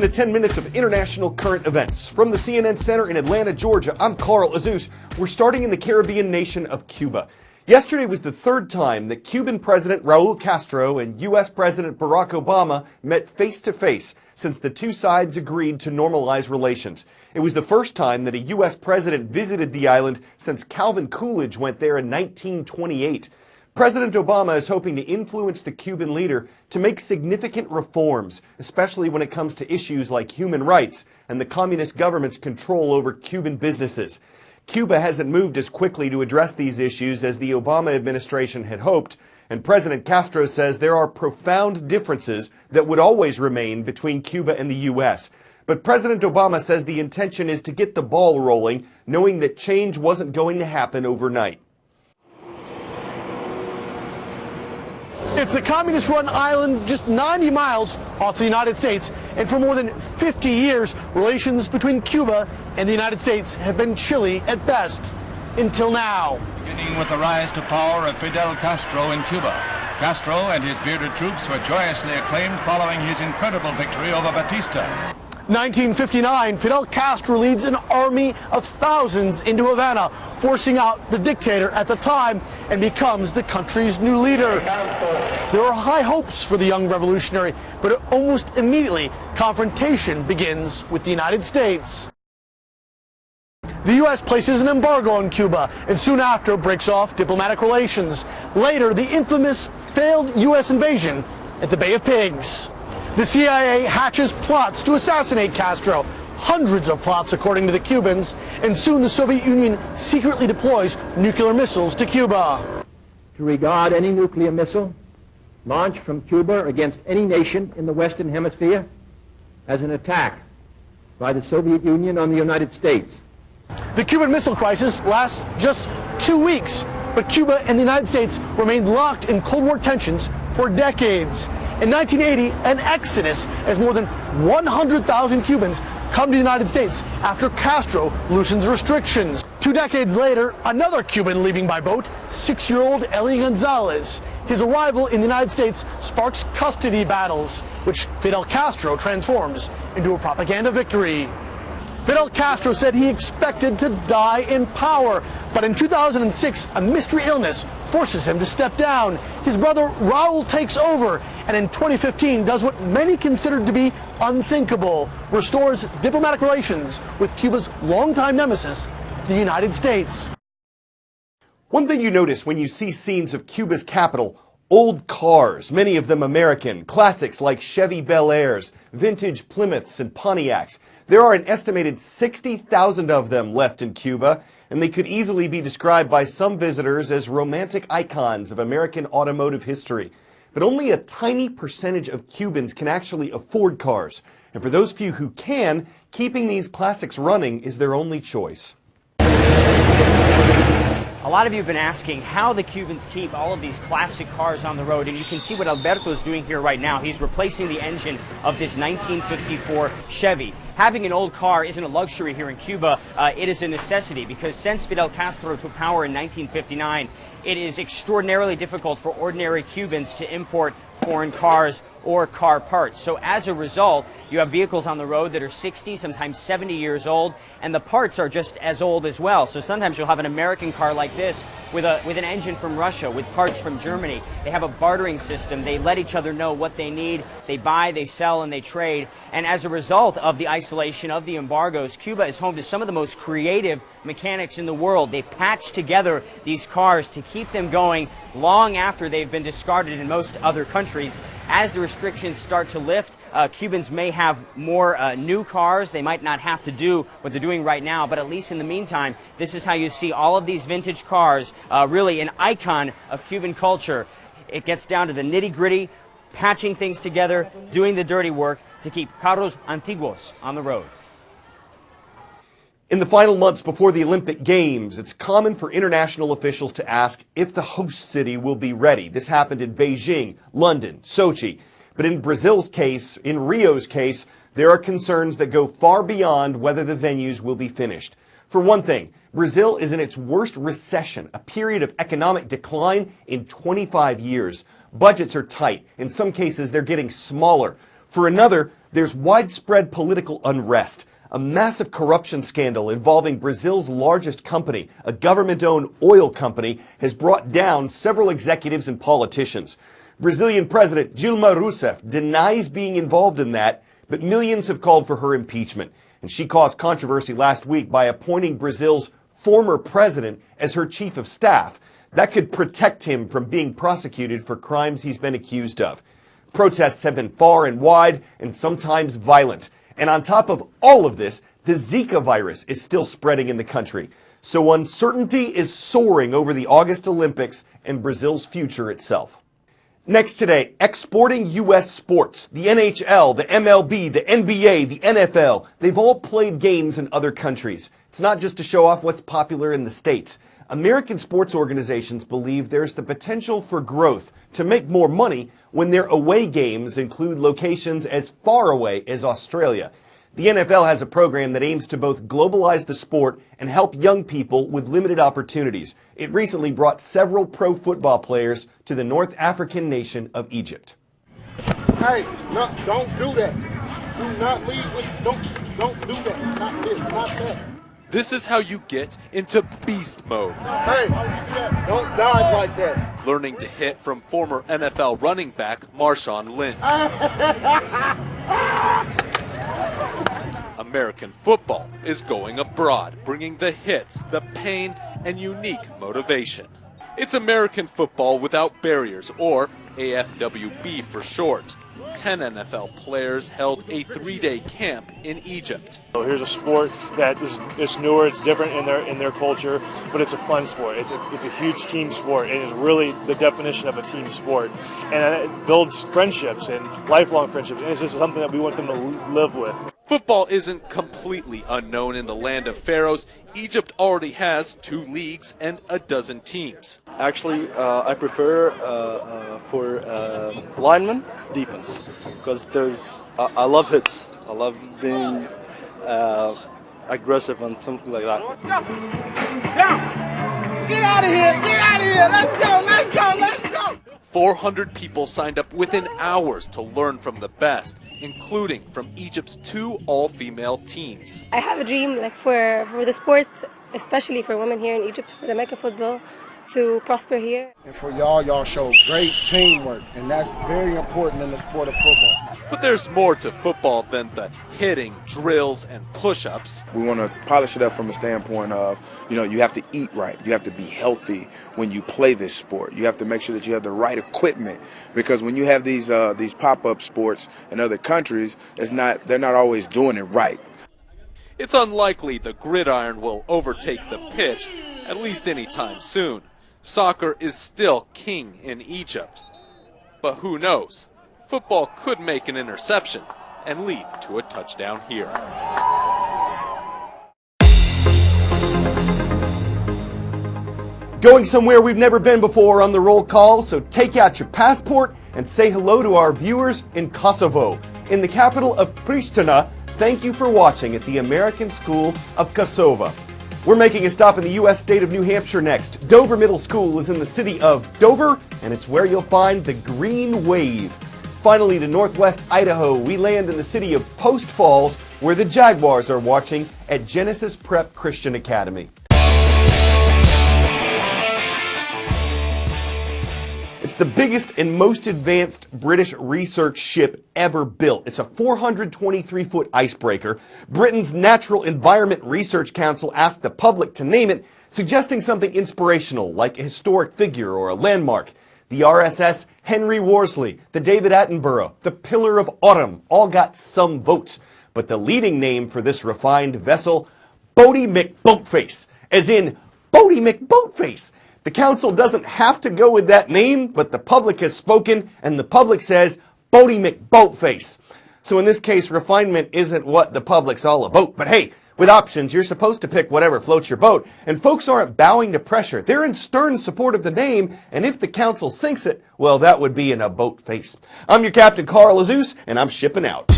Welcome to 10 minutes of international current events. From the CNN Center in Atlanta, Georgia, I'm Carl Azus. We're starting in the Caribbean nation of Cuba. Yesterday was the third time that Cuban President Raul Castro and U.S. President Barack Obama met face-to-face since the two sides agreed to normalize relations. It was the first time that a U.S. president visited the island since Calvin Coolidge went there in 1928. President Obama is hoping to influence the Cuban leader to make significant reforms, especially when it comes to issues like human rights and the communist government's control over Cuban businesses. Cuba hasn't moved as quickly to address these issues as the Obama administration had hoped, and President Castro says there are profound differences that would always remain between Cuba and the U.S. But President Obama says the intention is to get the ball rolling, knowing that change wasn't going to happen overnight. It's a communist-run island just 90 miles off the United States, and for more than 50 years, relations between Cuba and the United States have been chilly at best, until now. Beginning with the rise to power of Fidel Castro in Cuba. Castro and his bearded troops were joyously acclaimed following his incredible victory over Batista. 1959, Fidel Castro leads an army of thousands into Havana, forcing out the dictator at the time, and becomes the country's new leader. There are high hopes for the young revolutionary, but almost immediately, confrontation begins with the United States. The U.S. places an embargo on Cuba, and soon after breaks off diplomatic relations. Later, the infamous failed U.S. invasion at the Bay of Pigs. The CIA hatches plots to assassinate Castro, hundreds of plots according to the Cubans, and soon the Soviet Union secretly deploys nuclear missiles to Cuba. To regard any nuclear missile launched from Cuba against any nation in the Western Hemisphere as an attack by the Soviet Union on the United States. The Cuban Missile Crisis lasts just 2 weeks, but Cuba and the United States remained locked in Cold War tensions for decades. In 1980, an exodus as more than 100,000 Cubans come to the United States after Castro loosens restrictions. 2 decades later, another Cuban leaving by boat, 6-year-old Eli Gonzalez. His arrival in the United States sparks custody battles, which Fidel Castro transforms into a propaganda victory. Fidel Castro said he expected to die in power, but in 2006, a mystery illness forces him to step down. His brother Raul takes over, and in 2015 does what many considered to be unthinkable, restores diplomatic relations with Cuba's longtime nemesis, the United States. One thing you notice when you see scenes of Cuba's capital: old cars, many of them American, classics like Chevy Bel Airs, vintage Plymouths and Pontiacs. There are an estimated 60,000 of them left in Cuba, and they could easily be described by some visitors as romantic icons of American automotive history. But only a tiny percentage of Cubans can actually afford cars. And for those few who can, keeping these classics running is their only choice. A lot of you have been asking how the Cubans keep all of these classic cars on the road, and you can see what Alberto is doing here right now. He's replacing the engine of this 1954 Chevy. Having an old car isn't a luxury here in Cuba, it is a necessity, because since Fidel Castro took power in 1959, it is extraordinarily difficult for ordinary Cubans to import foreign cars or car parts. So as a result, you have vehicles on the road that are 60, sometimes 70 years old, and the parts are just as old as well. So sometimes you'll have an American car like this with an engine from Russia, with parts from Germany. They have a bartering system. They let each other know what they need. They buy, they sell, and they trade. And as a result of the isolation of the embargoes, Cuba is home to some of the most creative mechanics in the world. They patch together these cars to keep them going long after they've been discarded in most other countries. As the restrictions start to lift, Cubans may have more new cars. They might not have to do what they're doing right now, but at least in the meantime, this is how you see all of these vintage cars, really an icon of Cuban culture. It gets down to the nitty-gritty, patching things together, doing the dirty work to keep carros antiguos on the road. In the final months before the Olympic Games, it's common for international officials to ask if the host city will be ready. This happened in Beijing, London, Sochi. But in Brazil's case, in Rio's case, there are concerns that go far beyond whether the venues will be finished. For one thing, Brazil is in its worst recession, a period of economic decline in 25 years. Budgets are tight. In some cases, they're getting smaller. For another, There's widespread political unrest. A massive corruption scandal involving Brazil's largest company, a government-owned oil company, has brought down several executives and politicians. Brazilian President Dilma Rousseff denies being involved in that, but millions have called for her impeachment. And she caused controversy last week by appointing Brazil's former president as her chief of staff. That could protect him from being prosecuted for crimes he's been accused of. Protests have been far and wide and sometimes violent. And on top of all of this, the Zika virus is still spreading in the country. So uncertainty is soaring over the August Olympics and Brazil's future itself. Next today, exporting U.S. sports. The NHL, the MLB, the NBA, the NFL, they've all played games in other countries. It's not just to show off what's popular in the States. American sports organizations believe there's the potential for growth to make more money when their away games include locations as far away as Australia. The NFL has a program that aims to both globalize the sport and help young people with limited opportunities. It recently brought several pro football players to the North African nation of Egypt. Hey, no, don't do that. Do not lead with, don't do that. Not this, not that. This is how you get into beast mode. Hey, don't dodge like that. Learning to hit from former NFL running back Marshawn Lynch. American football is going abroad, bringing the hits, the pain, and unique motivation. It's American football without barriers, or AFWB for short. 10 NFL players held a 3-day camp in Egypt. So here's a sport that is newer, it's different in their culture, but it's a fun sport. It's a huge team sport. It is really the definition of a team sport, and it builds friendships and lifelong friendships. And it's just something that we want them to live with. Football isn't completely unknown in the land of pharaohs. Egypt already has 2 leagues and a dozen teams. Actually, I prefer for lineman defense because I love hits. I love being aggressive and something like that. Get out of here! Get out of here! Let's go! Let's go! Let's go! 400 people signed up within hours to learn from the best, including from Egypt's 2 all-female teams. I have a dream, like for the sport, especially for women here in Egypt, for the American football, to prosper here. And for y'all show great teamwork, and that's very important in the sport of football. But there's more to football than the hitting, drills, and push-ups. We want to polish it up from a standpoint of, you have to eat right. You have to be healthy when you play this sport. You have to make sure that you have the right equipment, because when you have these pop-up sports in other countries, they're not always doing it right. It's unlikely the gridiron will overtake the pitch, at least anytime soon. Soccer is still king in Egypt. But who knows? Football could make an interception and lead to a touchdown here. Going somewhere we've never been before on the roll call, so take out your passport and say hello to our viewers in Kosovo. In the capital of Pristina, thank you for watching at the American School of Kosovo. We're making a stop in the U.S. state of New Hampshire next. Dover Middle School is in the city of Dover, and it's where you'll find the Green Wave. Finally, to northwest Idaho, we land in the city of Post Falls, where the Jaguars are watching at Genesis Prep Christian Academy. It's the biggest and most advanced British research ship ever built. It's a 423-foot icebreaker. Britain's Natural Environment Research Council asked the public to name it, suggesting something inspirational, like a historic figure or a landmark. The RSS Henry Worsley, the David Attenborough, the Pillar of Autumn all got some votes. But the leading name for this refined vessel, Boaty McBoatface, as in Boaty McBoatface. The council doesn't have to go with that name, but the public has spoken, and the public says Boaty McBoatface. So in this case, refinement isn't what the public's all about. But hey, with options, you're supposed to pick whatever floats your boat. And folks aren't bowing to pressure. They're in stern support of the name, and if the council sinks it, well, that would be in a boat face. I'm your Captain Carl Azus, and I'm shipping out.